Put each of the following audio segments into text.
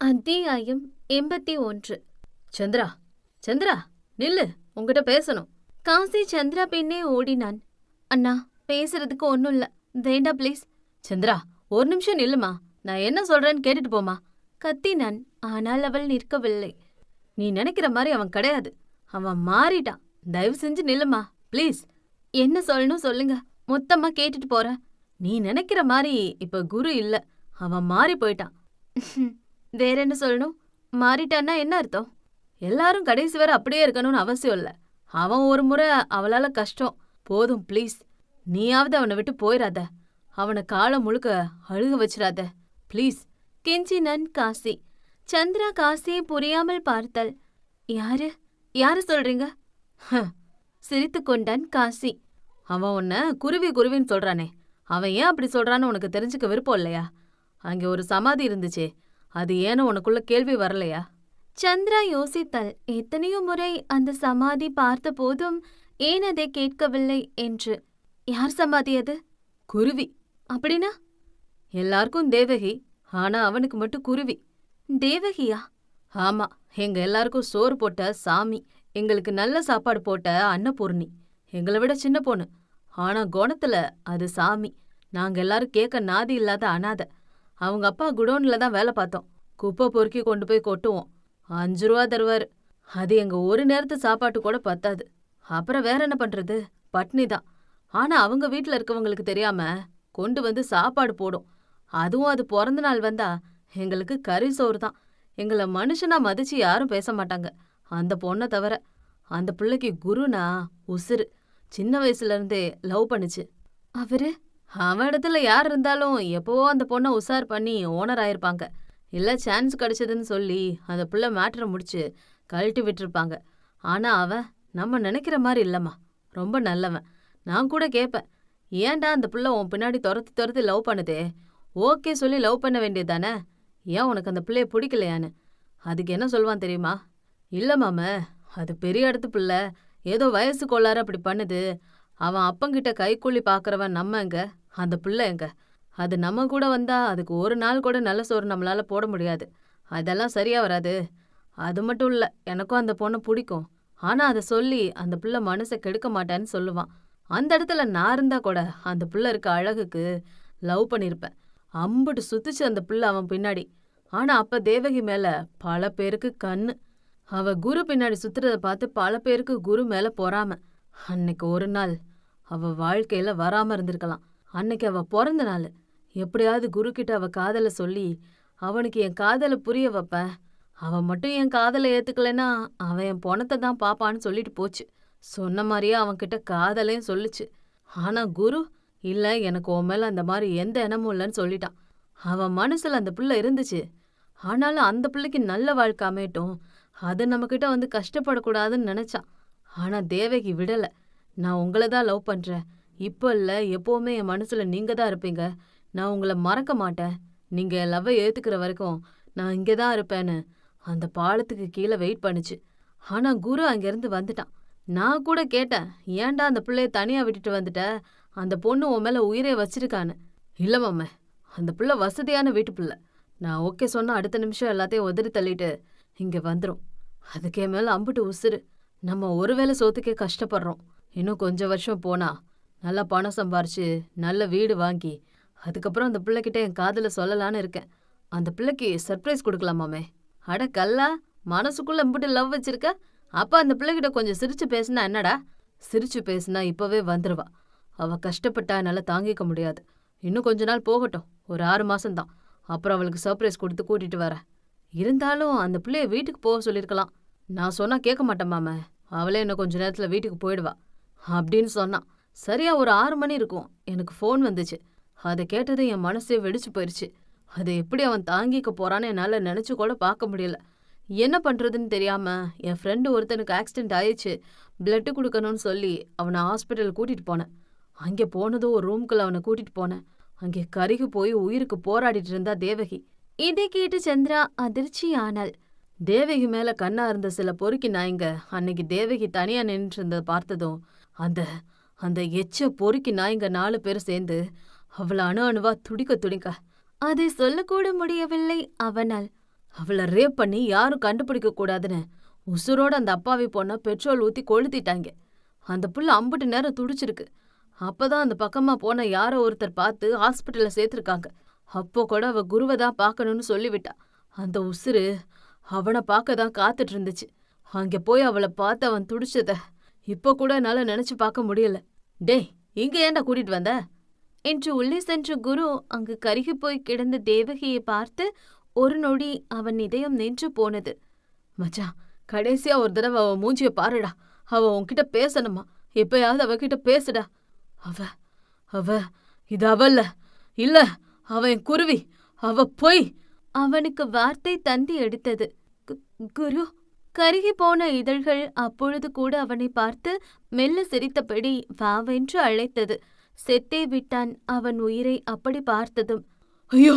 அத்தியாயம் 81. சந்திரா, சந்திரா, நில்லு, உன்கிட்ட பேசணும். காசி சந்திரா பின்னே ஓடினான். அண்ணா, பேசுறதுக்கு ஒன்னும் இல்ல, வேண்டாம் ப்ளீஸ். சந்திரா, ஒரு நிமிஷம் நில்லுமா, நான் என்ன சொல்றேன்னு கேட்டுட்டு போமா கத்தினான். ஆனால் அவள் நிற்கவில்லை. நீ நினைக்கிற மாதிரி அவன் கிடையாது, அவன் மாறிட்டான். தயவு செஞ்சு நில்லுமா ப்ளீஸ். என்ன சொல்லணும் சொல்லுங்க, மொத்தமா கேட்டுட்டு போறேன். நீ நினைக்கிற மாதிரி இப்ப குரு இல்ல, அவன் மாறி போயிட்டான். வேற என்ன சொல்லணும்? மாறிட்டான்னா என்ன அர்த்தம்? எல்லாரும் கடைசி வரை அப்படியே இருக்கணும்னு அவசியம் இல்ல. அவன் ஒரு முறை அவளால கஷ்டம், போதும் ப்ளீஸ். நீயாவது அவனை விட்டு போயிடாத, அவனை காலம் முழுக்க அழுக வச்சிடாத ப்ளீஸ். கெஞ்சினான் காசி. சந்திரா காசியை புரியாமல் பார்த்தாள். யாரு யாரு சொல்றீங்க? சிரித்து கொண்டான் காசி. அவன் உன்னை குருவி குருவின்னு சொல்றானே, அவன் ஏன் அப்படி சொல்றான்னு உனக்கு தெரிஞ்சுக்க விருப்பம் இல்லையா? அங்கே ஒரு சமாதி இருந்துச்சே, அது ஏன்னு உனக்குள்ள கேள்வி வரலையா? சந்திரா யோசித்தாள். எத்தனையோ முறை அந்த சமாதி பார்த்த போதும் ஏன் அதை கேட்கவில்லை என்று. யார் சமாதி அது? குருவி. அப்படின்னா? எல்லாருக்கும் தேவகி, ஆனா அவனுக்கு மட்டும் குருவி. தேவகியா? ஆமா, எங்க எல்லாருக்கும் சோறு போட்ட சாமி, எங்களுக்கு நல்ல சாப்பாடு போட்ட அன்னபூர்ணி. எங்களை விட சின்ன பொண்ணு, ஆனா குணத்துல அது சாமி. நாங்க எல்லாரும் கேட்க நாதி இல்லாத அனாதை. அவங்க அப்பா குடோன்ல தான் வேலை பார்த்தோம். குப்பை பொறுக்கி கொண்டு போய் கொட்டுவோம். 5 ரூபா தருவாரு. அது எங்க ஒரு நேரத்து சாப்பாட்டு கூட பத்தாது. அப்புறம் வேற என்ன பண்றது? பட்னி தான். ஆனா அவங்க வீட்டுல இருக்கவங்களுக்கு தெரியாம கொண்டு வந்து சாப்பாடு போடும். அதுவும் அது பிறந்த நாள் வந்தா எங்களுக்கு கறி சோறு தான். எங்களை மனுஷனா மதிச்சு யாரும் பேச மாட்டாங்க, அந்த பொண்ணை தவிர. அந்த பிள்ளைக்கு குருனா உசுறு. சின்ன வயசுல இருந்தே லவ் பண்ணுச்சு. அவரு? அவன் இடத்துல யார் இருந்தாலும் எப்போவோ அந்த பொண்ணை உசார் பண்ணி ஓனர் ஆயிருப்பாங்க. இல்லை சான்ஸ் கிடைச்சதுன்னு சொல்லி அந்த பிள்ளை மேட்டரை முடிச்சு கழட்டி விட்டுருப்பாங்க. ஆனால் அவன் நம்ம நினைக்கிற மாதிரி இல்லைம்மா, ரொம்ப நல்லவன். நான் கூட கேட்பேன், ஏன்டா அந்த பிள்ளை உன் பின்னாடி துரத்தி துரத்தி லவ் பண்ணுதே, ஓகே சொல்லி லவ் பண்ண வேண்டியதானே, ஏன் உனக்கு அந்த பிள்ளைய பிடிக்கலையான்னு. அதுக்கு என்ன சொல்வான் தெரியுமா? இல்லை மாம, அது பெரிய இடத்து பிள்ளை, ஏதோ வயசு கோளாறு அப்படி பண்ணுது. அவன் அப்பங்கிட்ட கைக்கூலி பார்க்குறவன் நம்ம எங்க, அந்த பிள்ளை எங்க? அது நம்ம கூட வந்தா அதுக்கு ஒரு நாள் கூட நல்ல சோறு நம்மளால போட முடியாது. அதெல்லாம் சரியா வராது. அது மட்டும் இல்லை, எனக்கும் அந்த பொண்ணை பிடிக்கும். ஆனால் அதை சொல்லி அந்த பிள்ளை மனசை கெடுக்க மாட்டேன்னு சொல்லுவான். அந்த இடத்துல நான் இருந்தா கூட அந்த பிள்ளை இருக்க அழகுக்கு லவ் பண்ணியிருப்பேன். அம்புட்டு சுத்துச்சு அந்த பிள்ளை அவன் பின்னாடி. ஆனால் அப்போ தேவகி மேலே பல பேருக்கு கண்ணு. அவ குரு பின்னாடி சுத்துறதை பார்த்து பல பேருக்கு குரு மேலே பொறாம. அன்னைக்கு ஒரு நாள் அவ வாழ்க்கையில வராம இருந்திருக்கலாம். அன்னைக்கு அவ பிறந்த நாள். எப்படியாவது குரு கிட்ட அவ காதலை சொல்லி அவனுக்கு என் காதலை புரிய வைப்பேன். அவன் மட்டும் என் காதலை ஏத்துக்கலைன்னா அவன் என் பொணத்தை தான் பாப்பான்னு சொல்லிட்டு போச்சு. சொன்ன மாதிரியே அவன்கிட்ட காதலையும் சொல்லுச்சு. ஆனா குரு இல்ல, எனக்கு உன் மேல அந்த மாதிரி எந்த எண்ணமும் இல்லைன்னு சொல்லிட்டான். அவன் மனசுல அந்த பிள்ளை இருந்துச்சு. ஆனாலும் அந்த பிள்ளைக்கு நல்ல வாழ்க்கை அமையட்டும், அது நம்மக்கிட்ட வந்து கஷ்டப்படக்கூடாதுன்னு நினைச்சான். ஆனா தேவகி விடல. நான் உங்களை தான் லவ் பண்றேன், இப்போ இல்லை எப்போவுமே என் மனசுல நீங்க தான் இருப்பீங்க, நான் உங்களை மறக்க மாட்டேன், நீங்க என் லவ்வை ஏத்துக்கிற வரைக்கும் நான் இங்கே தான் இருப்பேன்னு அந்த பாலத்துக்கு கீழே வெயிட் பண்ணுச்சு. ஆனா குரு அங்கேருந்து வந்துட்டான். நான் கூட கேட்டேன், ஏன்டா அந்த பிள்ளைய தனியா விட்டுட்டு வந்துட்ட, அந்த பொண்ணு உன் மேல உயிரே வச்சிருக்கான்னு. இல்லை மாம, அந்த பிள்ளை வசதியான வீட்டு பிள்ளை. நான் ஓகே சொன்னா அடுத்த நிமிஷம் எல்லாத்தையும் உதறி தள்ளிட்டு இங்கே வந்துடும். அதுக்கே மேலே அம்புட்டு உசுறு. நம்ம ஒருவேளை சோத்துக்கே கஷ்டப்படுறோம். இன்னும் கொஞ்சம் வருஷம் போனா நல்லா பணம் சம்பாரிச்சு நல்ல வீடு வாங்கி அதுக்கப்புறம் அந்த பிள்ளைகிட்ட என் காதலை சொல்லலான்னு இருக்கேன். அந்த பிள்ளைக்கு சர்ப்ரைஸ் கொடுக்கலாமாமே. அட கல்லா, மனசுக்குள்ள இம்புட்டு லவ் வச்சிருக்க. அப்போ அந்த பிள்ளைகிட்ட கொஞ்சம் சிரிச்சு பேசினா என்னடா? சிரிச்சு பேசினா இப்போவே வந்துடுவா. அவள் கஷ்டப்பட்டா என்னால் தாங்கிக்க முடியாது. இன்னும் கொஞ்ச நாள் போகட்டும், ஒரு 6 மாசம்தான். அப்புறம் அவளுக்கு சர்ப்ரைஸ் கொடுத்து கூட்டிட்டு வரேன். இருந்தாலும் அந்த பிள்ளைய வீட்டுக்கு போக சொல்லியிருக்கலாம். நான் சொன்னா கேட்க மாட்டேன் மாம, அவளே இன்னும் கொஞ்ச நேரத்தில் வீட்டுக்கு போயிடுவா அப்படின்னு சொன்னான். சரியா ஒரு 6 மணி இருக்கும், எனக்கு ஃபோன் வந்துச்சு. அதை கேட்டது என் மனசே வெடிச்சு போயிடுச்சு. அதை எப்படி அவன் தாங்கிக்க போறான்னு என்னால் நினச்சி கூட பார்க்க முடியல. என்ன பண்ணுறதுன்னு தெரியாமல் என் ஃப்ரெண்டு ஒருத்தனுக்கு ஆக்சிடென்ட் ஆயிடுச்சு, பிளட்டு கொடுக்கணும்னு சொல்லி அவனை ஹாஸ்பிட்டல் கூட்டிகிட்டு போனேன். அங்கே போனதும் ஒரு ரூம்குள்ளே அவனை கூட்டிகிட்டு போனேன். அங்கே கருகி போய் உயிருக்கு போராடிட்டு இருந்தா தேவகி. இதை கேட்டு சந்திரா அதிர்ச்சி ஆனாள். தேவகி மேலே கண்ணா இருந்த சில பொறுக்கி நாய்ங்க அன்னைக்கு தேவகி தனியாக நின்றுட்டு இருந்ததை பார்த்ததும் அந்த அந்த எச்ச பொறுக்கி நாய்ங்க 4 பேர் சேர்ந்து அவளை அணு அணுவா துடிக்க துடிக்க அதை சொல்லக்கூட முடியவில்லை அவனால். அவளை ரேப் பண்ணி யாரும் கண்டுபிடிக்க கூடாதுன்னு உசுரோட அந்த அப்பாவி பொண்ணை பெட்ரோல் ஊத்தி கொளுத்திட்டாங்க. அந்த புள்ள அம்புட்டு நேரம் துடிச்சிருக்கு. அப்பதான் அந்த பக்கமா போன யாரோ ஒருத்தர் பார்த்து ஹாஸ்பிட்டல்ல சேர்த்திருக்காங்க. அப்போ கூட அவ குருவை தான் பார்க்கணும்னு சொல்லிவிட்டா. அந்த உசுரு அவனை பார்க்க தான் காத்துட்டு இருந்துச்சு. அங்க போய் அவளை பார்த்து அவன் துடிச்சத இப்போ கூட என்னால நினைச்சு பார்க்க முடியல. டேய், இங்க ஏன்டா கூட்டிட்டு வந்த என்று உள்ளே சென்ற குரு அங்கு கருகி போய் கிடந்த தேவகியை பார்த்து ஒரு நொடி அவன் இதயம் நின்று போனது. மச்சான், கடைசியா ஒரு தடவை அவ மூஞ்சிய பாருடா. அவ உன்கிட்ட பேசணுமா? எப்பயாவது அவகிட்ட பேசுடா. அவ அவ இது அவல்ல, இல்ல, அவ என் குருவி. அவ பொய். அவனுக்கு வார்த்தை தந்தி எடுத்தது. குரு. கருகி போன இதழ்கள் அப்பொழுது கூட அவனை பார்த்து மெல்ல சிரித்தபடி வாவென்று அழைத்தது. செத்தே விட்டான் அவன் உயிரை அப்படி பார்த்ததும். ஐயோ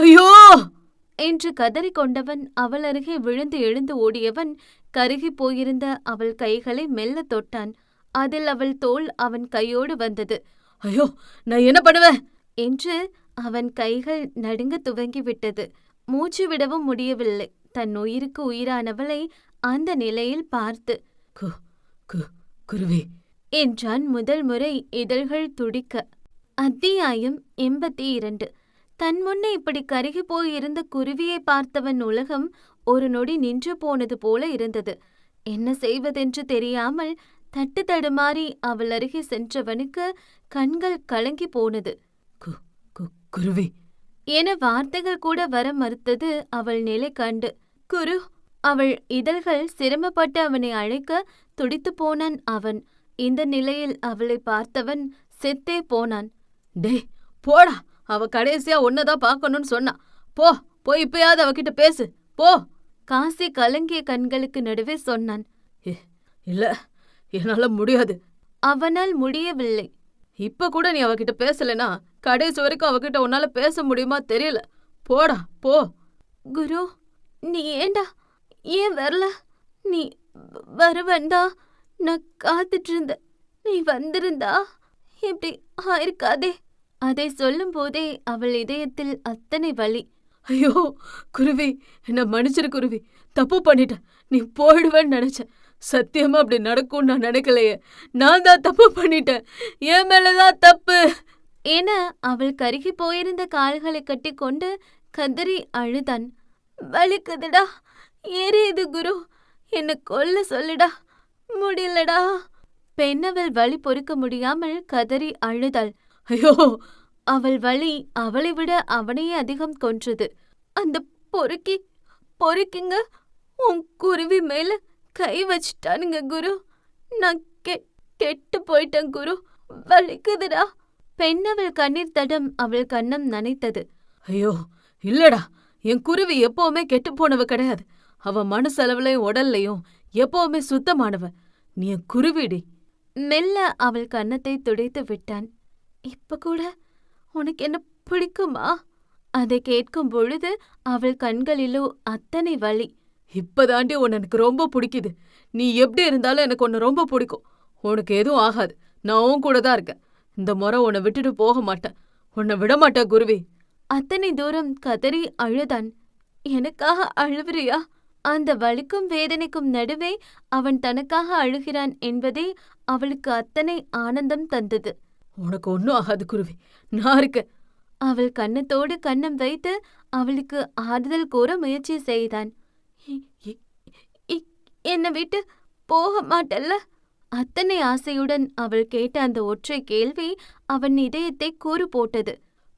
ஐயோ என்று கதறிக்கொண்டவன் அவள் அருகே விழுந்து எழுந்து ஓடியவன் கருகி போயிருந்த அவள் கைகளை மெல்ல தொட்டான். அதில் அவள் தோள் அவன் கையோடு வந்தது. ஐயோ, நான் என்ன பண்ணுவேன் என்று அவன் கைகள் நடுங்க துவங்கிவிட்டது. மூச்சு விடவும் முடியவில்லை. தன் உயிருக்கு உயிரானவளை அந்த நிலையில் பார்த்து குருவி என்றான் முதல் முறை இதழ்கள் துடிக்க. அத்தியாயம் 82. தன் முன்னே இப்படி கருகி போயிருந்த குருவியை பார்த்தவன் உலகம் ஒரு நொடி நின்று போனது போல இருந்தது. என்ன செய்வதென்று தெரியாமல் தட்டு தடுமாறி அவள் அருகே சென்றவனுக்கு கண்கள் கலங்கி போனது. குருவி என வார்த்தைகள் கூட வர மறுத்தது அவள் நிலை கண்டு. குரு. அவள் இதழ்கள் சிரமப்பட்டு அவனை அழைக்க துடித்து போனான் அவன். இந்த நிலையில் அவளை பார்த்தவன் செத்தே போனான். டே போடா, அவ கடைசியா ஒன்னதான் பார்க்கணும்னு சொன்னா. போய் இப்பயாவது அவகிட்ட பேசு, போ. காசி கலங்கிய கண்களுக்கு நடுவே சொன்னான். இல்ல, என்னால முடியாது. அவனால் முடியவில்லை. இப்ப கூட நீ அவகிட்ட பேசலனா கடைசி வரைக்கும் அவகிட்ட உன்னால பேச முடியுமா தெரியல. போடா போ. குரு, நீ ஏன் வரல? நீ வருவண்டா, நான் காத்துட்டு இருந்த. நீ வந்திருந்தா இப்படி ஆயிருக்காதே. அதை சொல்லும் போதே அவள் இதயத்தில் அத்தனை வலி. ஐயோ குருவி, என்ன மன்னிச்சிரு குருவி, தப்பு பண்ணிட்ட. நீ போயிடுவேன்னு நினைச்ச. சத்தியமா அப்படி நடக்கும்னு நான் நினைக்கலையே. நான் தான் தப்பு பண்ணிட்டேன். என் மேலதான் தப்பு என அவள் கருகி போயிருந்த கால்களை கட்டி கொண்டு கதறி அழுதான். வலிக்குதுடா, எரியுது குரு, என்ன கொல்ல சொல்லுடா, முடியலடா. பெண்ணவள் வலி பொறுக்க முடியாமல் கதறி அழுதாள். ஐயோ, அவள் வலி அவளை விட அவனையே அதிகம் கொன்றது. அந்த பொறுக்கிங்க உன் குருவி மேல கை வச்சிட்டானுங்க குரு. நான் கெட்டு போயிட்டேன் குரு, வலிக்குதுடா. பெண்ணவள் கண்ணீர் தடம் அவள் கண்ணம் நனைத்தது. ஐயோ இல்லடா, என் குருவி எப்பவுமே கெட்டு போனவ கிடையாது. அவ மனசளவுலையும் உடல்லையும் எப்பவுமே சுத்தமானவ. நீ என் குருவிடி. மெல்ல அவள் கன்னத்தை துடைத்து விட்டான். இப்ப கூட உனக்கு என்ன பிடிக்குமா? அதை கேட்கும் பொழுது அவள் கண்களிலோ அத்தனை வலி. இப்பதாண்டி உன்னை எனக்கு ரொம்ப பிடிக்குது. நீ எப்படி இருந்தாலும் எனக்கு உன்னை ரொம்ப பிடிக்கும். உனக்கு எதுவும் ஆகாது. நான் உன் கூட தான் இருக்கேன். இந்த முறை உன்னை விட்டுட்டு போக மாட்டேன். உன்னை விட மாட்டேன் குருவி. அத்தனை தூரம் கதறி அழுதான். எனக்காக அழுவுறியா? அந்த வலிக்கும் வேதனைக்கும் நடுவே அவன் தனக்காக அழுகிறான் என்பதே அவளுக்கு அத்தனை ஆனந்தம் தந்தது. உனக்கு ஒன்னும் ஆகாது குருவி, நான் இருக்க. அவள் கன்னத்தோடு கன்னம் வைத்து அவளுக்கு ஆறுதல் கூற முயற்சி செய்தான். என்னை விட்டு போக மாட்டல்ல? அத்தனை ஆசையுடன் அவள் கேட்ட அந்த ஒற்றை கேள்வி அவன் இதயத்தை கூறு போட்டது.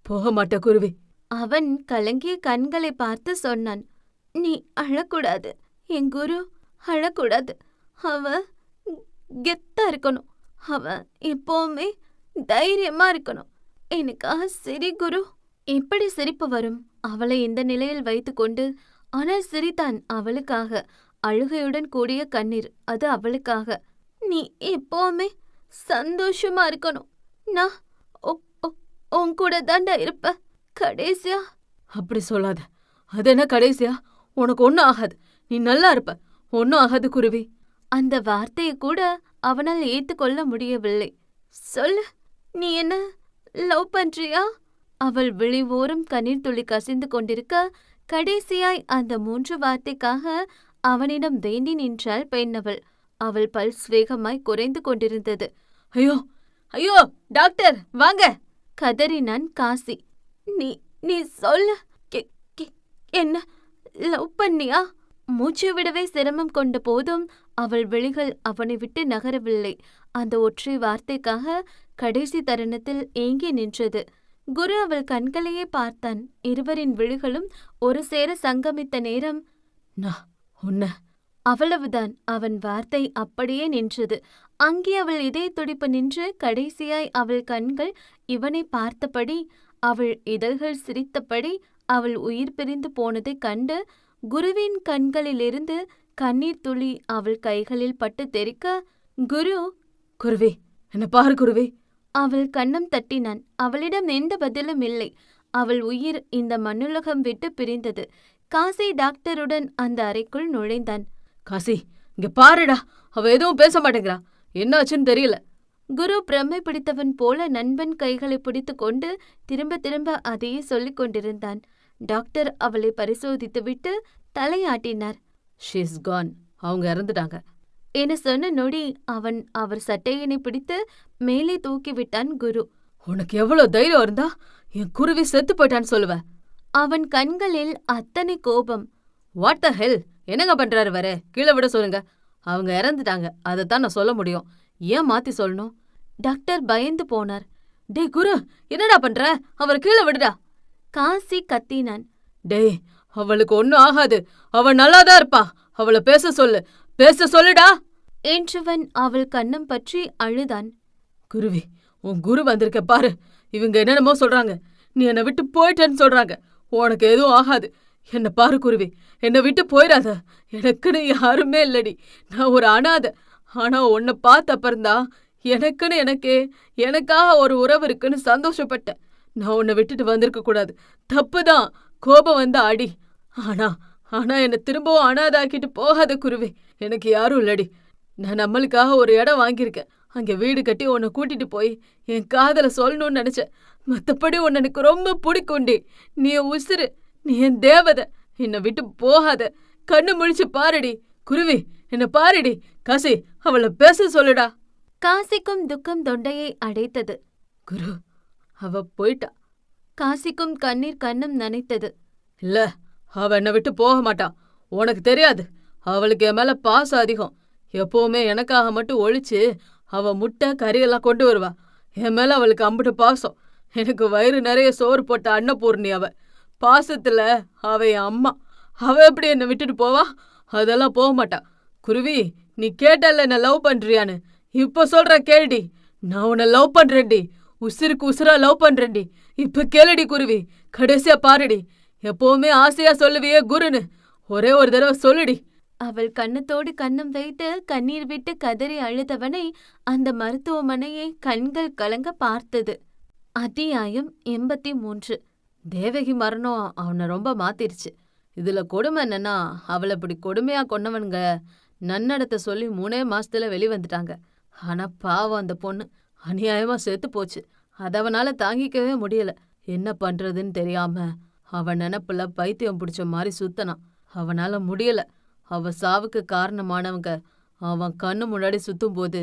போக மாட்ட குருவி. அவன் கலங்கிய கண்களை பார்த்து சொன்னான். நீ அழக்கூடாது என் குரு, அழக்கூடாது. அவ கெத்தா இருக்கணும். அவ எப்பவுமே தைரியமா இருக்கணும். எனக்காக சிரி குரு. எப்படி சிரிப்பு வரும் அவளை இந்த நிலையில் வைத்துக்கொண்டு? ஆனால் சிரித்தான் அவளுக்காக. அழுகையுடன் கூடிய கண்ணீர், அது அவளுக்காக. நீ எப்பவுமே சந்தோஷமா இருக்கணும். நான் உன் கூட தாண்டா இருப்ப கடைசியா. அப்படி சொல்லாத. அது என்ன கடைசியா? உனக்கு ஒன்னும் ஆகாது. நீ நல்லா இருப்ப. ஒன்னும் ஆகாது குருவி. அந்த வார்த்தையை கூட அவனால் ஏத்துக்கொள்ள முடியவில்லை. சொல்லு, நீ என்ன லவ் பண்றியா? அவள் விழி ஓரம் கண்ணீர் துளி கசிந்து கொண்டிருக்க கடைசியாய் அந்த 3 வார்த்தைக்காக அவனிடம் வேண்டி நின்றாள் பெண்ணவள். அவள் பல்ஸ் வேகமாய் குறைந்து கொண்டிருந்தது. ஐயோ ஐயோ டாக்டர் வாங்க, கதறினான் காசி. நீ நீ சொல்ல என்ன லவ் பண்ணியா? மூச்சு விடவே சிரமம் கொண்ட போதும் அவள் விழிகள் அவனை விட்டு நகரவில்லை. அந்த ஒற்றை வார்த்தைக்காக கடைசி தருணத்தில் ஏங்கி நின்றது. குரு அவள் கண்களையே பார்த்தான். இருவரின் விழிகளும் ஒரு சேர சங்கமித்த நேரம், நான் உன்ன, அவ்வளவுதான். அவன் வார்த்தை அப்படியே நின்றது. அங்கே அவள் இதய துடிப்பு நின்று கடைசியாய் அவள் கண்கள் இவனை பார்த்தபடி, அவள் இதழ்கள் சிரித்தபடி அவள் உயிர் பிரிந்து போனதைக் கண்டு குருவின் கண்களிலிருந்து கண்ணீர் துளி அவள் கைகளில் பட்டு தெறிக்க, குரு, குருவே என்ன பாரு குருவே, அவள் கன்னம் தட்டினான். அவளிடம் எந்த பதிலும் இல்லை. அவள் உயிர் இந்த மண்ணுலகம் விட்டு பிரிந்தது. காசி டாக்டருடன் அந்த அறைக்குள் நுழைந்தான். காசி இங்க பாருடா, அவ எதுவும் பேச மாட்டேங்கிறா, என்னாச்சுன்னு தெரியல. குரு பிரமை பிடித்தவன் போல நண்பன் கைகளை பிடித்து கொண்டு திரும்ப திரும்ப அதையே சொல்லிக் கொண்டிருந்தான். டாக்டர் அவளை பரிசோதித்துவிட்டு தலையாட்டினார். ஷீஸ் கான், அவங்க இறந்துட்டாங்க என சொன்ன நொடி அவன் அவர் சட்டையினை பிடித்து மேலே தூக்கிவிட்டான் குரு. உனக்கு எவ்வளவு தைரியம் இருந்தா என் குருவி செத்து போயிட்டான்னு சொல்லுவ? அவன் கண்களில் அத்தனை கோபம். வாட் த ஹெல், என்னங்க பண்றாரு வர? கீழே விட சொல்லுங்க. அவங்க இறந்துட்டாங்க, அதைத்தான் நான் சொல்ல முடியும். ஏன் மாத்தி சொல்லணும்? டாக்டர் பயந்து போனார். டே குரு, என்னடா பண்ற? அவர் கீழே விடுடா, காசி கத்தினான். டேய், அவளுக்கு ஒன்னும் ஆகாது, அவள் நல்லாதான் இருப்பா, அவளை பேச சொல்லு, பேச சொல்லுடா என்றவன் அவள் கன்னம் பற்றி அழுதான். குருவி, உன் குரு வந்திருக்க பாரு, இவங்க என்னென்னமோ சொல்றாங்க, நீ என்னை விட்டு போயிட்டேன்னு சொல்றாங்க. உனக்கு எதுவும் ஆகாது, என்ன பாரு குருவி, என்னை விட்டு போயிடாத. எனக்குன்னு யாருமே இல்லடி, நான் ஒரு அனாதை. ஆனா உன்னை பார்த்த அப்புறம்தான் எனக்குன்னு எனக்காக ஒரு உறவு இருக்குன்னு சந்தோஷப்பட்டேன். நான் உன்னை விட்டுட்டு வந்திருக்க கூடாது, தப்புதான், கோபம் வந்து ஆடி. ஆனா என்னை திரும்பவும் அனாதாக்கிட்டு போகாத குருவி, எனக்கு யாரும் இல்லடி. நான் நம்மளுக்காக ஒரு இடம் வாங்கியிருக்கேன், அங்கே வீடு கட்டி உன்னை கூட்டிட்டு போய் என் காதலை சொல்லணும்னு நினைச்சேன். மற்றபடி உன்னை எனக்கு ரொம்ப பிடிக்கும்டி, நீ என் உசுறு, நீ என் தேவதை. என்னை விட்டு போகாத, கண்ணு முழிச்சு பாருடி குருவி, என்னை பாருடி. காசி, அவளை பேச சொல்லுடா. காசிக்கும் துக்கம் தொண்டையை அடைத்தது. குரு, அவ போயிட்டா. காசிக்கும் கண்ணீர் கண்ணம் நனைத்தது. இல்ல, அவ என்னை விட்டு போக மாட்டா, உனக்கு தெரியாது. அவளுக்கு என் மேல பாசம் அதிகம். எப்பவுமே எனக்காக மட்டும் ஒழிச்சு அவ முட்டை கறியெல்லாம் கொண்டு வருவா. என் மேல அவளுக்கு அம்புட்டு பாசம். எனக்கு வயிறு நிறைய சோறு போட்ட அன்னபூர்ணி அவ. பாசத்துல அவ என் அம்மா. அவ எப்படி என்னை விட்டுட்டு போவா? அதெல்லாம் போக மாட்டா. குருவி, நீ கேட்டல்ல என்ன லவ் பண்றியான்னு, இப்ப சொல்ற கேளுடி. நான் உன்னை லவ் பண்றேன்டி, உசுருக்கு உசுரா லவ் பண்றேன்டி. இப்ப கேளுடி குருவி, கடைசியா பாருடி. எப்பவுமே ஆசையா சொல்லுவியே குருன்னு, ஒரே ஒரு தடவை சொல்லுடி. அவள் கண்ணத்தோடு கன்னம் வைத்து கண்ணீர் விட்டு கதறி அழுதவனை அந்த மருத்துவமனையை கண்கள் கலங்க பார்த்தது. அத்தியாயம் 83. தேவகி மரணம் அவனை ரொம்ப மாத்திருச்சு. இதுல கொடுமை என்னன்னா, அவளை இப்படி கொடுமையா கொன்னவனுங்க நன்னடத்தை சொல்லி 3 மாசத்துல வெளிவந்துட்டாங்க. ஆனா பாவம், அந்த பொண்ணு அநியாயமா செத்து போச்சு. அதவனால தாங்கிக்கவே முடியல. என்ன பண்றதுன்னு தெரியாம அவன் நினப்புல பைத்தியம் பிடிச்ச மாதிரி சுத்தனான். அவனால முடியல. அவ சாவுக்கு காரணமானவங்க அவன் கண்ணு முன்னாடி சுத்தும் போது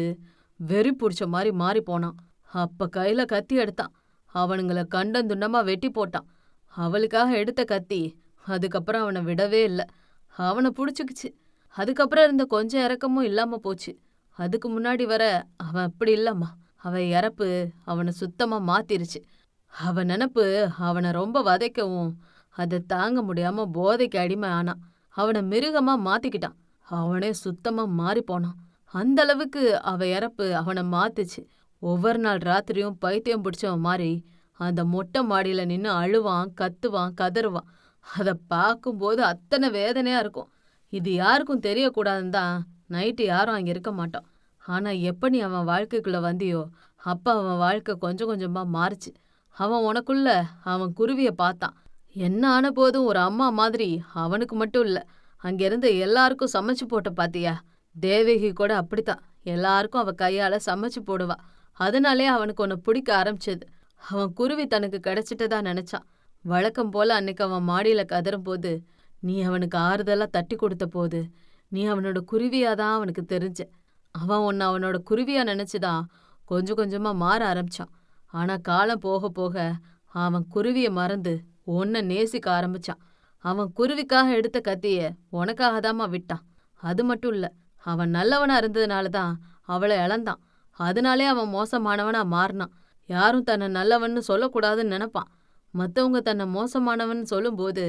வெறி பிடிச்ச மாதிரி மாறி போனான். அப்ப கையில கத்தி எடுத்தான். அவனுங்களை கண்டந்துண்டமா வெட்டி போட்டான். அவளுக்காக எடுத்த கத்தி அதுக்கப்புறம் அவனை விடவே இல்லை. அவனை பிடிச்சிக்குச்சு. அதுக்கப்புறம் இருந்த கொஞ்சம் இறக்கமும் இல்லாம போச்சு. அதுக்கு முன்னாடி வர அவன் அப்படி இல்லம்மா. அவன் இறப்பு அவனை சுத்தமா மாத்திருச்சு. அவன் நினப்பு அவனை ரொம்ப வதைக்கவும் அதை தாங்க முடியாம போதைக்கு அடிமை ஆனான். அவனை மிருகமா மாத்திக்கிட்டான். அவனே சுத்தமா மாறி போனான். அந்த அளவுக்கு அவ இறப்பு அவனை மாத்துச்சு. ஒவ்வொரு நாள் ராத்திரியும் பைத்தியம் பிடிச்சவன் மாதிரி அந்த மொட்டை மாடியில நின்று அழுவான், கத்துவான், கதறுவான். அதை பார்க்கும்போது அத்தனை வேதனையா இருக்கும். இது யாருக்கும் தெரியக்கூடாதுன்னு தான் நைட்டு யாரும் அங்கே இருக்க மாட்டோம். ஆனா எப்ப நீ அவன் வாழ்க்கைக்குள்ள வந்தியோ அப்ப அவன் வாழ்க்கை கொஞ்சம் கொஞ்சமா மாறுச்சு. அவன் உனக்குள்ள அவன் குருவிய பார்த்தான். என்ன ஆன போதும் ஒரு அம்மா மாதிரி அவனுக்கு மட்டும் இல்ல, அங்கிருந்து எல்லாருக்கும் சமைச்சு போட்ட பாத்தியா? தேவகி கூட அப்படித்தான். எல்லாருக்கும் அவ கையால சமைச்சு போடுவா. அதனாலே அவனுக்கு உன்னை பிடிக்க ஆரம்பிச்சது. அவன் குருவி தனக்கு கிடைச்சிட்டதா நினைச்சான். வழக்கம் போல அன்னைக்கு அவன் மாடியில கதறும்போது நீ அவனுக்கு ஆறுதலா தட்டி கொடுத்த போது நீ அவனோட குருவியாதான் அவனுக்கு தெரிஞ்ச. அவன் உன்னை அவனோட குருவியா நினைச்சுதான் கொஞ்சம் கொஞ்சமா மாற ஆரம்பிச்சான். ஆனா காலம் போக போக அவன் குருவிய மறந்து உன்னை நேசிக்க ஆரம்பிச்சான். அவன் குருவிக்காக எடுத்த கத்திய உனக்காகதாம்மா விட்டான். அது மட்டும் இல்ல, அவன் நல்லவனா இருந்ததுனாலதான் அவளை இழந்தான். அதனாலே அவன் மோசமானவனா மாறினான். யாரும் தன்னை நல்லவன்னு சொல்லக்கூடாதுன்னு நினைப்பான். மத்தவங்க தன்னை மோசமானவன் சொல்லும்போது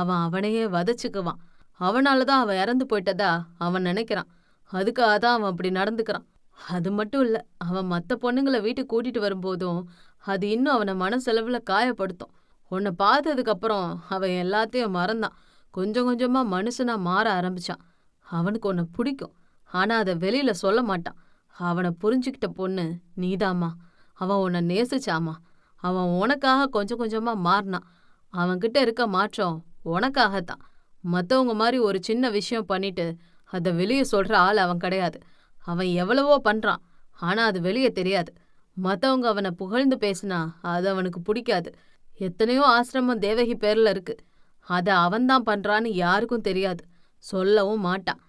அவன் அவனையே வதச்சுக்குவான். அவனாலதான் அவன் இறந்து போயிட்டதா அவன் நினைக்கிறான். அதுக்காக தான் அவன் அப்படி நடந்துக்கிறான். அது மட்டும் இல்ல, அவன் மத்த பொண்ணுங்களை வீட்டுக்கு கூட்டிட்டு வரும்போதும் அது இன்னும் அவனை மனசெலவுல காயப்படுத்தும். உன்னை பார்த்ததுக்கு அப்புறம் அவன் எல்லாத்தையும் மறந்தான். கொஞ்சம் கொஞ்சமா மனுஷனா மாற ஆரம்பிச்சான். அவனுக்கு உன்னை பிடிக்கும், ஆனா அதை வெளியில சொல்ல மாட்டான். அவனை புரிஞ்சுக்கிட்ட பொண்ணு நீதாம்மா. அவன் உன்னை நேசிச்சாமா. அவன் உனக்காக கொஞ்சம் கொஞ்சமா மாறினான். அவன்கிட்ட இருக்க மாற்றம் உனக்காகத்தான். மத்தவங்க மாதிரி ஒரு சின்ன விஷயம் பண்ணிட்டு அதை வெளியே சொல்ற ஆள் அவன் கிடையாது. அவன் எவ்வளவோ பண்றான், ஆனா அது வெளியே தெரியாது. மத்தவங்க அவனை புகழ்ந்து பேசினா அது அவனுக்கு பிடிக்காது. எத்தனையோ ஆசிரமம் தேவகி பேர்ல இருக்கு. அதை அவன்தான் பண்றான்னு யாருக்கும் தெரியாது, சொல்லவும் மாட்டான்.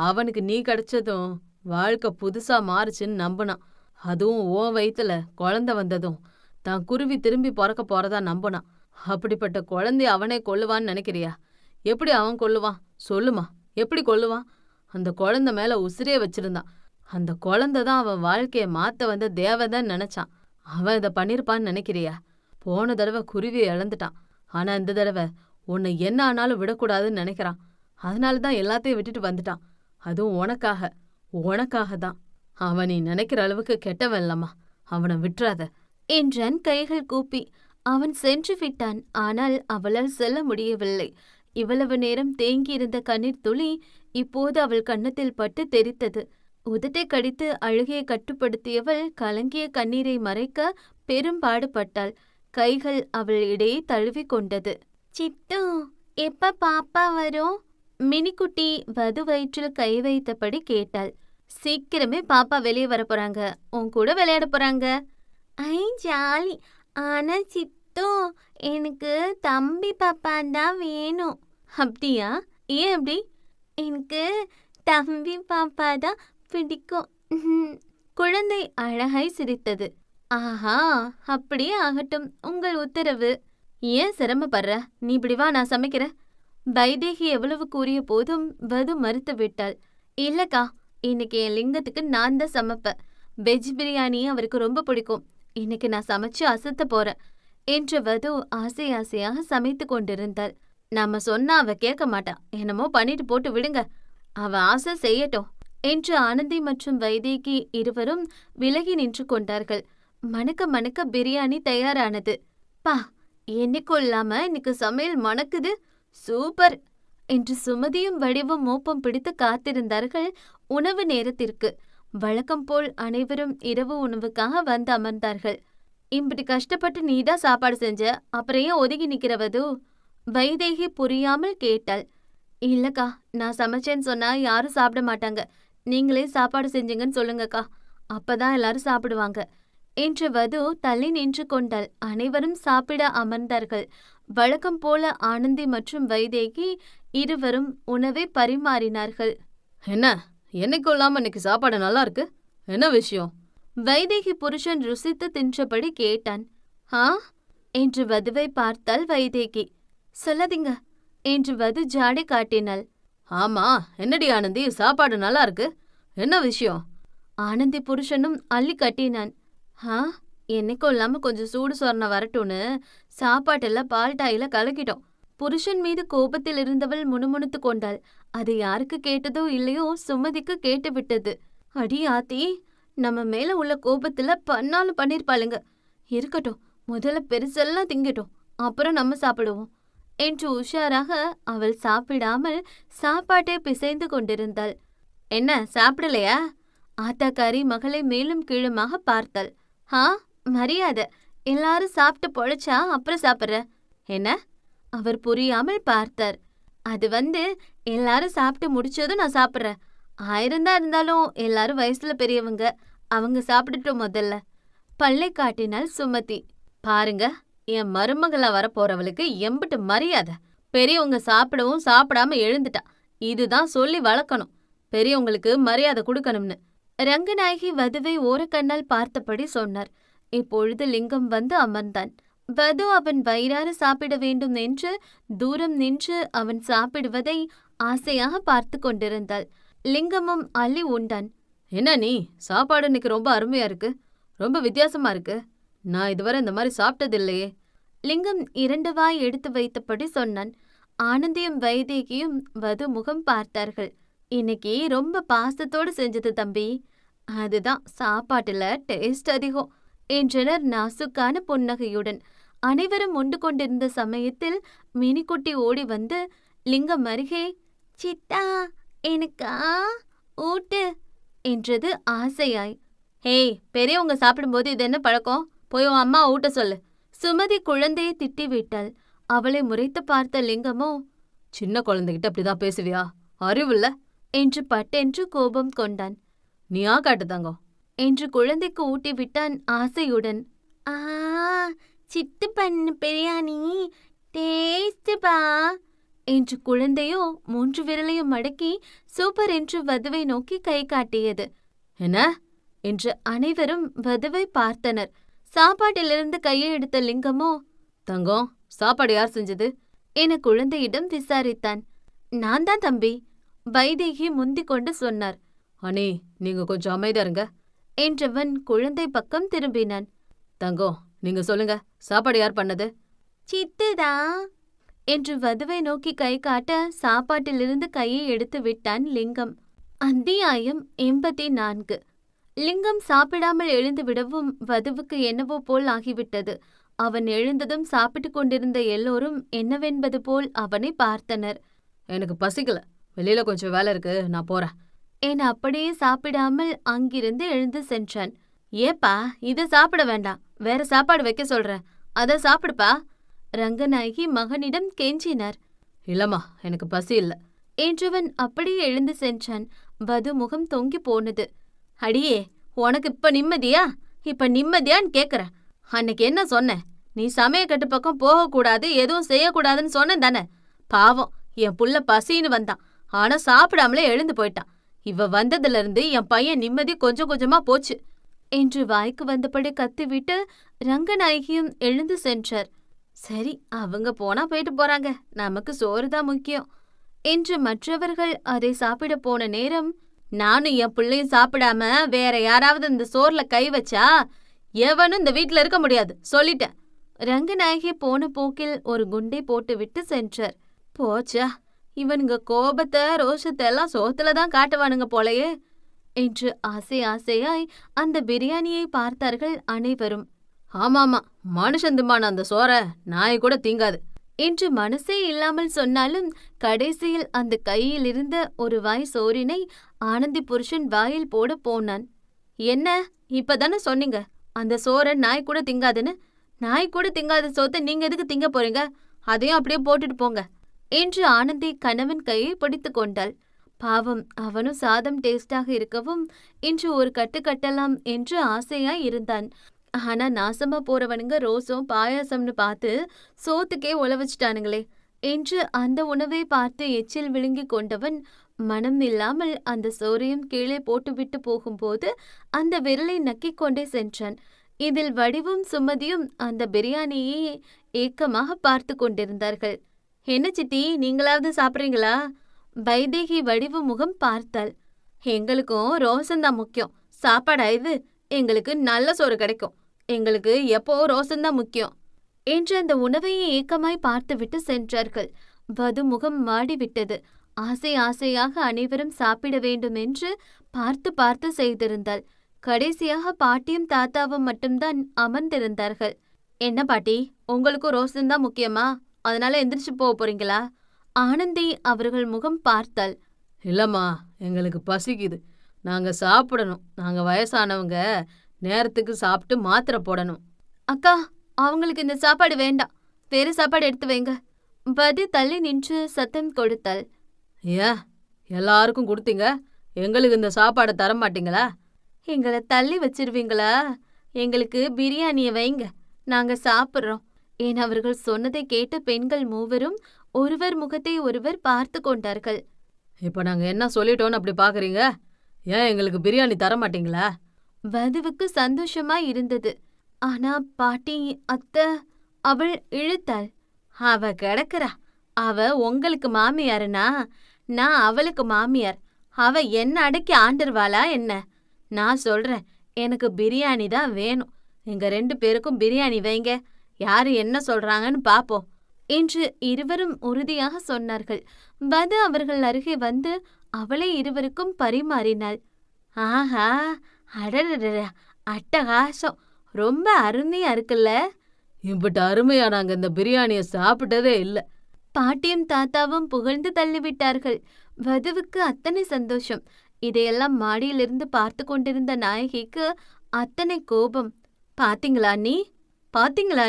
அவனுக்கு நீ கிடைச்சதும் வாழ்க்கை புதுசா மாறுச்சுன்னு நம்பினான். அதுவும் ஓ வயித்துல குழந்தை வந்ததும் தான் குருவி திரும்பி பிறக்க போறதா நம்பினான். அப்படிப்பட்ட குழந்தைய அவனே கொல்லுவான்னு நினைக்கிறியா? எப்படி அவன் கொல்லுவான் சொல்லுமா? எப்படி கொல்லுவான்? அந்த குழந்தை மேல உசிரே வச்சிருந்தான். அந்த குழந்தை தான் அவன் வாழ்க்கைய மாத்த வந்த தேவதான் நினைச்சான். அவன் இதை பண்ணிருப்பான்னு நினைக்கிறியா? போன தடவை குருவியை இழந்துட்டான். ஆனா இந்த தடவை உன்னை என்ன ஆனாலும் விடக்கூடாதுன்னு நினைக்கிறான். அதனாலதான் எல்லாத்தையும் விட்டுட்டு வந்துட்டான். அதுவும் உனக்காக, உனக்காக தான். அவன் நீ நினைக்கிற அளவுக்கு கெட்டவன் இல்லம்மா. அவனை விட்டுறாத என்றான் கைகள் கூப்பி. அவன் சென்று விட்டான். ஆனால் அவளால் செல்ல முடியவில்லை. இவ்வளவு நேரம் தேங்கியிருந்த கண்ணீர் துளி இப்போது அவள் கன்னத்தில் பட்டு தெரித்தது. உதட்டை கடித்து அழுகையை கட்டுப்படுத்தியவள் கலங்கிய கண்ணீரை மறைக்க பெரும் பாடுபட்டாள். கைகள் அவள் இடையே தழுவி கொண்டது. சித்து, எப்ப பாப்பா வரும்? மினிக்குட்டி வது வயிற்றில் கை வைத்தபடி கேட்டாள். சீக்கிரமே பாப்பா வெளியே வர போறாங்க, உன் கூட விளையாட போறாங்க. ஐ ஜாலி. ஆனா சித்து, எனக்கு தம்பி பாப்பா தான் வேணும். அப்படியா? ஏன் அப்படி? எனக்கு தம்பி பாப்பா தான் பிடிக்கும். குழந்தை அழகாய் சிரித்தது. ஆஹா, அப்படியே ஆகட்டும், உங்கள் உத்தரவு. ஏன் சிரமப்படுற? நீ இப்படி வா, நான் சமைக்கிறேன். வைதேகி எவ்வளவு கூறிய போதும் வது மறுத்து விட்டாள். இல்லக்கா, இன்னைக்கு என் லிங்கத்துக்கு நான் தான் சமைப்பேன். வெஜ் பிரியாணி அவருக்கு ரொம்ப பிடிக்கும். இன்னைக்கு நான் சமைச்சு அசத்த போறேன் என்று வது ஆசை ஆசையாக சமைத்து கொண்டிருந்தாள். நாம சொன்னா அவ கேட்க மாட்டா. என்னமோ பண்ணிட்டு போட்டு விடுங்க, அவ ஆசை செய்யட்டும் என்று ஆனந்தி மற்றும் வைதேகி இருவரும் விலகி நின்று கொண்டார்கள். மணக்க மணக்க பிரியாணி தயாரானது. பா, என்னைக்கும் இல்லாம இன்னைக்கு சமையல் மணக்குது, சூப்பர் என்று சுமதியும் வடிவும் மோப்பம் பிடித்து காத்திருந்தார்கள் உணவு நேரத்திற்கு. வழக்கம் போல் அனைவரும் இரவு உணவுக்காக வந்து அமர்ந்தார்கள். இப்படி கஷ்டப்பட்டு நீதான் சாப்பாடு செஞ்ச, அப்புறம் ஏன் ஒதுங்கி நிக்கிறவது? வைதேகி புரியாமல் கேட்டாள். இல்லக்கா, நான் சமைச்சேன்னு சொன்னா யாரும் சாப்பிட மாட்டாங்க. நீங்களே சாப்பாடு செஞ்சீங்கன்னு சொல்லுங்கக்கா, அப்பதான் எல்லாரும் சாப்பிடுவாங்க என்று வது தள்ளி நின்று கொண்டாள். அனைவரும் சாப்பிட அமர்ந்தார்கள். வழக்கம் போல ஆனந்தி மற்றும் வைதேகி இருவரும் உணவை பரிமாறினார்கள். என்ன, என்னைக்கும் இல்லாம இன்னைக்கு சாப்பாடு நல்லா இருக்கு, என்ன விஷயம்? வைதேகி புருஷன் ருசித்து தின்றபடி கேட்டான். ஆ என்று வதுவை பார்த்தாள் வைதேகி. சொல்லாதீங்க என்று வது ஜாடை காட்டினாள். ஆமா, என்னடி ஆனந்தி, சாப்பாடு நல்லா இருக்கு, என்ன விஷயம்? ஆனந்தி புருஷனும் அள்ளி கட்டினான். ஆ, என்னைக்கும் இல்லாம கொஞ்சம் சூடு சொரணை வரட்டும்னு சாப்பாட்டெல்லாம் பால்டாயில கலக்கிட்டோம். புருஷன் மீது கோபத்தில் இருந்தவள் முணுமுணுத்து கொண்டாள். அது யாருக்கு கேட்டதோ இல்லையோ, சுமதிக்கு கேட்டு விட்டது. அடி ஆத்தி, நம்ம மேல உள்ள கோபத்துல பண்ணாலும் பண்ணிருப்பாளுங்க. இருக்கட்டும், முதல்ல பெருசெல்லாம் திங்கட்டும், அப்புறம் நம்ம சாப்பிடுவோம் என்று உஷாராக அவள் சாப்பிடாமல் சாப்பாட்டை பிசைந்து கொண்டிருந்தாள். என்ன, சாப்பிடலையா? ஆத்தாக்காரி மகளை மேலும் கீழுமாக பார்த்தாள். ஆ, மரியாதை, எல்லாரும் சாப்பிட்டு பொழைச்சா அப்புறம் சாப்பிட்ற என்ன? அவர் புரியாமல் பார்த்தார். அது எல்லாரும் சாப்பிட்டு முடிச்சதும் நான் சாப்பிட்றேன். 1000 தான் இருந்தாலும் எல்லாரும் வயசுல பெரியவங்க, அவங்க சாப்பிட்டுட்டோம் முதல்ல. பல்லை காட்டினாள் சுமதி. பாருங்க, என் மருமகளா வரப்போறவளுக்கு எம்பிட்டு மரியாதை. பெரியவங்க சாப்பிடவும் சாப்பிடாம எழுந்துட்டா. இதுதான் சொல்லி வளர்க்கணும். பெரியவங்களுக்கு மரியாதை கொடுக்கணும்னு. ரங்கநாயகி வதுவை ஓரக்கண்ணால் பார்த்தபடி சொன்னார். இப்பொழுது லிங்கம் வந்து அமர்ந்தான். வது அவன் வயிறார சாப்பிட வேண்டும் என்று தூரம் நின்று அவன் சாப்பிடுவதை ஆசையாக பார்த்து கொண்டிருந்தாள். லிங்கமும் அள்ளி உண்டான். என்ன நீ, சாப்பாடு இன்னைக்கு ரொம்ப அருமையா இருக்கு, ரொம்ப வித்தியாசமா இருக்கு. நான் இதுவரை இந்த மாதிரி சாப்பிட்டதில்லையே. லிங்கம் 2 வாய் எடுத்து வைத்தபடி சொன்னான். ஆனந்தியும் வைதேகியும் வது முகம் பார்த்தார்கள். இன்னைக்கு ரொம்ப பாசத்தோடு செஞ்சது தம்பி, அதுதான் சாப்பாட்டுல டேஸ்ட் அதிகம் என்றனர் நாசுக்கான புன்னகையுடன். அனைவரும் உண்டு கொண்டிருந்த சமயத்தில் மினிக்குட்டி ஓடி வந்து லிங்கம் அருகே, சித்தா எனக்கா ஊட்டு என்றது ஆசையாய். ஹேய், பெரியவங்க சாப்பிடும்போது இது என்ன பழக்கம்? போய் உன் அம்மா ஊட்ட சொல்லு. சுமதி குழந்தையை திட்டிவிட்டாள். அவளை முறைத்து பார்த்த லிங்கமோ, சின்ன குழந்தைகிட்ட அப்படிதான் பேசுவியா, அறிவில்ல என்று பட்டென்று கோபம் கொண்டான். நீயா காட்டு தங்கம் என்று குழந்தைக்கு ஊட்டி விட்டான் ஆசையுடன். ஆ, சித்து பண்ணு பிரியாணி டேஸ்ட்பா என்று குழந்தையோ 3 விரலையும் மடக்கி சூப்பர் என்று வதுவை நோக்கி கை காட்டியது. என்ன என்று அனைவரும் வதுவை பார்த்தனர். சாப்பாட்டிலிருந்து கையை எடுத்த லிங்கமோ, தங்கம் சாப்பாடு யார் செஞ்சது என குழந்தையிடம் விசாரித்தான். நான் தான் தம்பி, வைதேகி முந்திக் கொண்டு சொன்னார். அனே, நீங்க கொஞ்சம் அமைதியா இருங்க என்றவன் குழந்தை பக்கம் திரும்பினான். தங்கம் நீங்க சொல்லுங்க, சாப்பாடு யார் பண்ணது? சித்துதா என்று வதுவை நோக்கி கை காட்ட சாப்பாட்டிலிருந்து கையை எடுத்து விட்டான் லிங்கம். அத்தியாயம் 84. லிங்கம் சாப்பிடாமல் எழுந்து விடவும் வதுவுக்கு என்னவோ போல் ஆகிவிட்டது. அவன் எழுந்ததும் சாப்பிட்டு கொண்டிருந்த எல்லோரும் என்னவென்பது போல் அவனை பார்த்தனர். எனக்கு பசிக்கல, வெளியில கொஞ்சம் வேலை இருக்கு, நான் போறேன் என அப்படியே சாப்பிடாமல் அங்கிருந்து எழுந்து சென்றான். ஏப்பா, இதை சாப்பிட வேண்டாம், வேற சாப்பாடு வைக்க சொல்றேன், அதை சாப்பிடுப்பா ரங்கநாயகி மகனிடம் கெஞ்சினார். இல்லம்மா, எனக்கு பசி இல்ல என்றவன் அப்படியே எழுந்து சென்றான். வது முகம் தொங்கி போனது. அடியே, உனக்கு இப்ப நிம்மதியா? இப்ப நிம்மதியான்னு கேக்குறேன். அன்னைக்கு என்ன சொன்ன? நீ சமயக்கட்டு பக்கம் போகக்கூடாது, எதுவும் செய்யக்கூடாதுன்னு சொன்ன தானே? பாவம், என் புள்ள பசின்னு வந்தான், ஆனா சாப்பிடாமலே எழுந்து போயிட்டான். இவ வந்ததுல இருந்து என் பையன் நிம்மதி கொஞ்சம் கொஞ்சமா போச்சு என்று வாய்க்கு வந்தபடி கத்திவிட்டு ரங்கநாயகியும் எழுந்து சென்றார். சரி, அவங்க போனா போயிட்டு போறாங்க, நமக்கு சோறுதான் முக்கியம் என்று மற்றவர்கள் அதை சாப்பிட போன நேரம், நானும் என் பிள்ளையும் சாப்பிடாம வேற யாராவது இந்த சோர்ல கை வச்சா எவனும் இந்த வீட்டுல இருக்க முடியாது, சொல்லிட்டேன். ரங்கநாயகி போன போக்கில் ஒரு குண்டை போட்டுவிட்டு சென்றார். போச்சா, இவனுங்க கோபத்தை ரோஷத்தை எல்லாம் சோத்துலதான் காட்டுவானுங்க போலயே என்று ஆசையாய் அந்த பிரியாணியை பார்த்தார்கள் அனைவரும். ஆமாமா, மனுஷன் திம்மான அந்த சோற நாய் கூட தீங்காது என்று மனசே இல்லாமல் சொன்னாலும் கடைசியில் அந்த கையில் இருந்த ஒரு வாய் சோறினை ஆனந்தி புருஷன் வாயில் போட போனான். என்ன, இப்பதானே சொன்னீங்க அந்த சோற நாய் கூட திங்காதுன்னு? நாய் கூட திங்காத சோத்தை நீங்க எதுக்கு திங்க போறீங்க? அதையும் அப்படியே போட்டுட்டு போங்க என்று ஆனந்தி கணவன் கையை பிடித்து கொண்டாள். பாவம், அவனும் சாதம் டேஸ்டாக இருக்கவும் இன்று ஒரு கட்டு கட்டலாம் என்று ஆசையாய் இருந்தான். ஆனா நாசமா போறவனுங்க ரோசம் பாயாசம்னு பார்த்து சோத்துக்கே உழவச்சிட்டானுங்களே என்று அந்த உணவை பார்த்து எச்சில் விழுங்கி கொண்டவன் மனம் இல்லாமல் அந்த சோறையும் கீழே போட்டுவிட்டு போகும்போது அந்த விரலை நக்கிக் கொண்டே சென்றான். இதில் வடிவும் சுமதியும் அந்த பிரியாணியை ஏக்கமாக பார்த்து கொண்டிருந்தார்கள். என்ன சித்தி, நீங்களாவது சாப்பிட்றீங்களா? வைதேகி வடிவு முகம் பார்த்தாள். எங்களுக்கும் ரோசந்தான் முக்கியம், சாப்பாடா இது? எங்களுக்கு நல்ல சோறு கிடைக்கும், எங்களுக்கு எப்போ ரோசந்தான் முக்கியம் என்று அந்த உணவையை ஏக்கமாய் பார்த்துவிட்டு சென்றார்கள். வது முகம் மாடிவிட்டது. ஆசையாக அனைவரும் சாப்பிட வேண்டும் என்று பார்த்து பார்த்து செய்திருந்தாள். கடைசியாக பாட்டியும் தாத்தாவும் மட்டும்தான் அமர்ந்திருந்தார்கள். என்ன பாட்டி, உங்களுக்கும் ரோசந்தான் முக்கியமா? அதனால எந்திரிச்சு போக போறீங்களா? ஆனந்தி அவர்கள் முகம் பார்த்தாள். இல்லம்மா, எங்களுக்கு பசிக்குது, நாங்க சாப்பிடணும், நாங்க வயசானவங்க, நேரத்துக்கு சாப்பிட்டு மாத்திரை போடணும். அக்கா, அவங்களுக்கு இந்த சாப்பாடு வேண்டாம், வேறு சாப்பாடு எடுத்து வைங்க. பதி தள்ளி நின்று சத்தம் கொடுத்தாள். ஏன் எல்லாருக்கும் கொடுத்தீங்க, எங்களுக்கு இந்த சாப்பாடை தர மாட்டீங்களா? எங்களை தள்ளி வச்சிருவீங்களா? எங்களுக்கு பிரியாணியை வைங்க, நாங்க சாப்பிட்றோம் ஏன் அவர்கள் சொன்னதை கேட்ட பெண்கள் மூவரும் ஒருவர் முகத்தை ஒருவர் பார்த்து கொண்டார்கள். இப்ப நாங்க என்ன சொல்லிட்டோன்னு அப்படி பாக்குறீங்க? ஏன் எங்களுக்கு பிரியாணி தர மாட்டீங்களா? வதுவுக்கு சந்தோஷமா இருந்தது. ஆனா பாட்டி, அத்தை, அவள் இழுத்தாள். அவ கிடக்குறா. அவ உங்களுக்கு மாமியாருனா நான் அவளுக்கு மாமியார். அவ என்ன அடக்கி ஆண்டுருவாளா என்ன? நான் சொல்றேன், எனக்கு பிரியாணி தான் வேணும். எங்க 2 பேருக்கும் பிரியாணி வைங்க. யாரு என்ன சொல்றாங்கன்னு பாப்போம் என்று இருவரும் உறுதியாக சொன்னார்கள். வது அவர்கள் அருகே வந்து அவளை இருவருக்கும் பரிமாறினாள். ஆஹா, அடடட, அட்டகாசம், ரொம்ப அருமையா இருக்குல்ல. இம்பிட்டு அருமையா நாங்க இந்த பிரியாணிய சாப்பிட்டதே இல்ல. பாட்டியும் தாத்தாவும் புகழ்ந்து தள்ளிவிட்டார்கள். வதுவுக்கு அத்தனை சந்தோஷம். இதையெல்லாம் மாடியிலிருந்து பார்த்து கொண்டிருந்த நாயகிக்கு அத்தனை கோபம். பாத்தீங்களா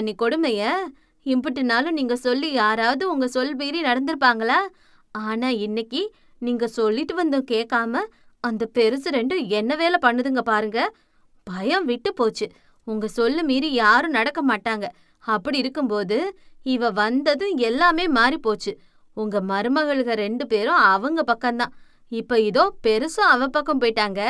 நீ கொடுமைய? இம்புட்டு நாளும் நீங்க சொல்லி யாராவது உங்க சொல் மீறி நடந்திருப்பாங்களா? ஆனா இன்னைக்கு நீங்க சொல்லிட்டு வந்தும் கேட்காம அந்த பெருசு 2 என்ன வேலை பண்ணுதுங்க பாருங்க. பயம் விட்டு போச்சு. உங்க சொல்லு மீறி யாரும் நடக்க மாட்டாங்க. அப்படி இருக்கும்போது இவ வந்ததும் எல்லாமே மாறி போச்சு. உங்க மருமகளுக 2 பேரும் அவங்க பக்கம்தான். இப்ப இதோ பெருசும் அவ பக்கம் போயிட்டாங்க.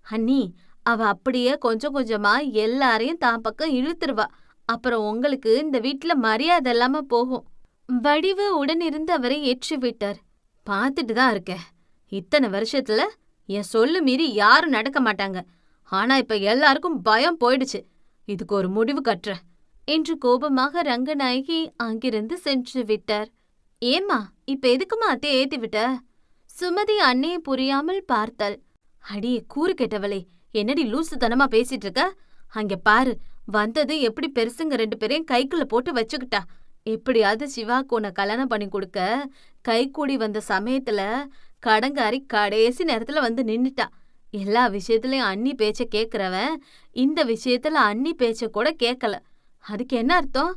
அண்ணி, அவ அப்படியே கொஞ்சம் கொஞ்சமா எல்லாரையும் தான் பக்கம் இழுத்துருவா. அப்புறம் உங்களுக்கு இந்த வீட்டுல மரியாதை இல்லாம போகும். வடிவு உடனிருந்து அவரை ஏற்றி விட்டார். பார்த்துட்டு தான் இருக்க. இத்தனை வருஷத்துல என் சொல்லு மீறி யாரும் நடக்க மாட்டாங்க. ஆனா இப்ப எல்லாருக்கும் பயம் போயிடுச்சு. இதுக்கு ஒரு முடிவு கட்டுற என்று கோபமாக ரங்கநாயகி அங்கிருந்து சென்று விட்டார். ஏம்மா, இப்ப எதுக்குமா அத்தையை ஏத்தி விட்ட? சுமதி அன்னையை புரியாமல் பார்த்தாள். அடியே கூறு கெட்டவளே, என்னடி லூசுத்தனமா பேசிட்டு இருக்க? அங்க பாரு, வந்தது எப்படி பெருசுங்க 2 பேரையும் கைக்குள்ள போட்டு வச்சுக்கிட்டா. எப்படியாவது சிவாக்கு உன்னை கல்யாணம் பண்ணி கொடுக்க கை கூடி வந்த சமயத்துல கடங்காரி கடைசி நேரத்துல வந்து நின்னுட்டா. எல்லா விஷயத்துலயும் அண்ணி பேச்ச கேக்குறவன் இந்த விஷயத்துல அண்ணி பேச்ச கூட கேட்கல. அதுக்கு என்ன அர்த்தம்?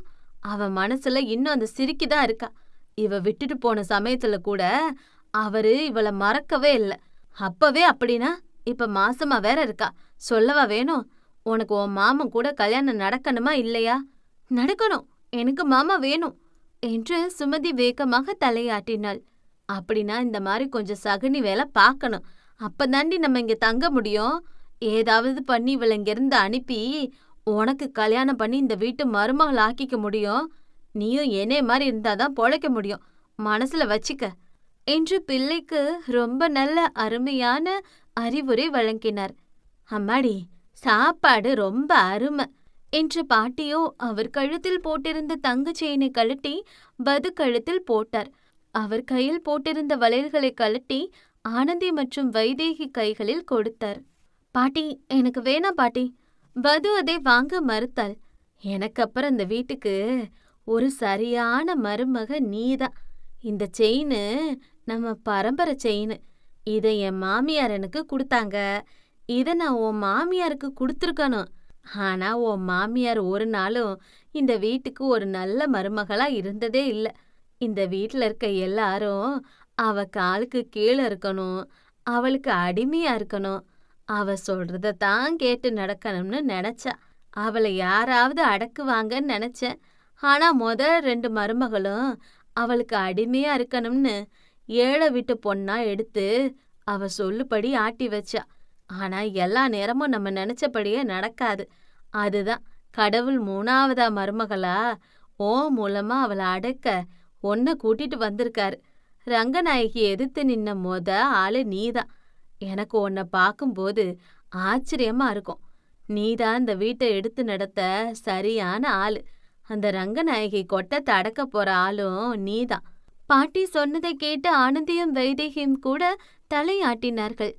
அவ மனசுல இன்னும் அந்த சிரிக்குதான் இருக்கா. இவ விட்டுட்டு போன சமயத்துல கூட அவரு இவள மறக்கவே இல்ல. அப்பவே அப்படின்னா இப்ப மாசமா வேற இருக்கா. சொல்லவா வேணும்? உனக்கு உன் மாமன் கூட கல்யாணம் நடக்கணுமா இல்லையா? நடக்கணும், எனக்கு மாமா வேணும் என்று சுமதி வேகமாக தலையாட்டினாள். அப்படின்னா இந்த மாதிரி கொஞ்சம் சகுனி வேலை பார்க்கணும். அப்பதாண்டி நம்ம இங்க தங்க முடியும். ஏதாவது பண்ணி இவளை இங்கிருந்து அனுப்பி உனக்கு கல்யாணம் பண்ணி இந்த வீட்டு மருமகள் ஆக்கிக்க முடியும். நீயும் என்னே மாதிரி இருந்தாதான் பொழைக்க முடியும். மனசுல வச்சிக்க என்று பிள்ளைக்கு ரொம்ப நல்ல அருமையான அறிவுரை வழங்கினார். அம்மாடி, சாப்பாடு ரொம்ப அருமை என்று பாட்டியோ அவர் கழுத்தில் போட்டிருந்த தங்க செயினை கழட்டி வது கழுத்தில் போட்டார். அவர் கையில் போட்டிருந்த வளையல்களை கழட்டி ஆனந்தி மற்றும் வைதேகி கைகளில் கொடுத்தார். பாட்டி, எனக்கு வேணாம் பாட்டி. வது அதை வாங்க மறுத்தாள். எனக்கு அப்புறம் இந்த வீட்டுக்கு ஒரு சரியான மருமக நீதான். இந்த செயின் நம்ம பரம்பரை செயின். இதை என் மாமியார் எனக்கு கொடுத்தாங்க. இதை நான் உன் மாமியாருக்கு கொடுத்துருக்கணும். ஆனா உன் மாமியார் ஒரு நாளும் இந்த வீட்டுக்கு ஒரு நல்ல மருமகளா இருந்ததே இல்லை. இந்த வீட்டில் இருக்க எல்லாரும் அவ காலுக்கு கீழே இருக்கணும், அவளுக்கு அடிமையா இருக்கணும், அவ சொல்றதான் கேட்டு நடக்கணும்னு நினைச்சா. அவளை யாராவது அடக்குவாங்கன்னு நினைச்சேன். ஆனா 2 மருமகளும் அவளுக்கு அடிமையா இருக்கணும்னு ஏழை வீட்டு பொண்ணா எடுத்து அவ சொல்லுபடி ஆட்டி வச்சா. ஆனா எல்லா நேரமும் நம்ம நினைச்சபடியே நடக்காது. அதுதான் கடவுள் 3ஆவதா மருமகளா ஓ மூலமா அவளை அடக்க உன்னை கூட்டிட்டு வந்திருக்காரு. ரங்கநாயகி எதிர்த்து நின்ன ஆளு நீதான். எனக்கு உன்னை பார்க்கும்போது ஆச்சரியமா இருக்கும். நீதான் இந்த வீட்டை எடுத்து நடத்த சரியான ஆளு. அந்த ரங்கநாயகி கொட்டத்தை அடக்க போற ஆளும் நீதான். பாட்டி சொன்னதை கேட்டு ஆனந்தியும் வைதேகியும் கூட தலையாட்டினார்கள்.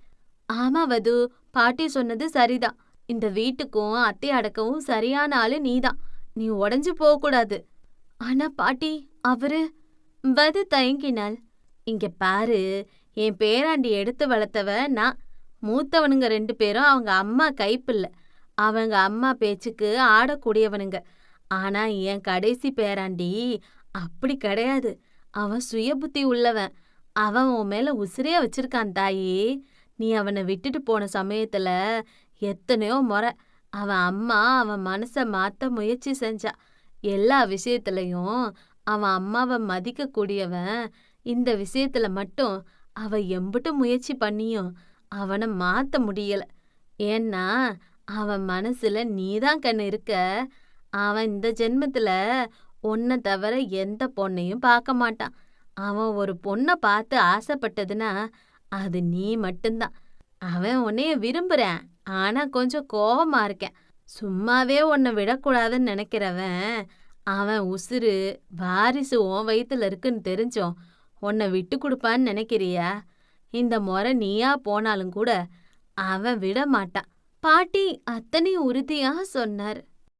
ஆமா வது, பாட்டி சொன்னது சரிதான். இந்த வீட்டுக்கும் அத்தை அடக்கவும் சரியான ஆளு நீதான். நீ உடஞ்சு போகக்கூடாது. ஆனா பாட்டி, அவரு... வது தயங்கினாள். இங்க பாரு, என் பேராண்டி எடுத்து வளர்த்தவ நான். மூத்தவனுங்க 2 பேரும் அவங்க அம்மா கைப்பில்ல. அவங்க அம்மா பேச்சுக்கு ஆடக்கூடியவனுங்க. ஆனா என் கடைசி பேராண்டி அப்படி கிடையாது. அவன் சுய புத்தி உள்ளவன். அவன் உன் மேல உசிரையா வச்சிருக்கான் தாயி. நீ அவனை விட்டுட்டு போன சமயத்துல எத்தனையோ முறை அவன் அம்மா அவன் மனச மாத்த முயற்சி செஞ்சா. எல்லா விஷயத்துலயும் அவன் அம்மாவை மதிக்கக்கூடியவன். இந்த விஷயத்துல மட்டும் அவ எம்புட்டு முயற்சி பண்ணியும் அவனை மாத்த முடியல. ஏன்னா அவன் மனசுல நீதான் கண்ணு இருக்க. அவன் இந்த ஜென்மத்துல உன்னை தவிர எந்த பொண்ணையும் பார்க்க மாட்டான். அவன் ஒரு பொண்ணை பார்த்து ஆசைப்பட்டதுன்னா அது நீ மட்டும்தான். அவன் உன்னைய விரும்புறான், ஆனா கொஞ்சம் கோவமா இருக்கேன். சும்மாவே உன்னை விடக்கூடாதுன்னு நினைக்கிறவன், அவன் உசுரு வாரிசு உன் வயித்துல இருக்குன்னு தெரிஞ்சும் உன்னை விட்டு கொடுப்பான்னு நினைக்கிறியா? இந்த முறை நீயா போனாலும் கூட அவன் விட மாட்டான். பாட்டி அத்தனை உறுதியா சொன்னார்.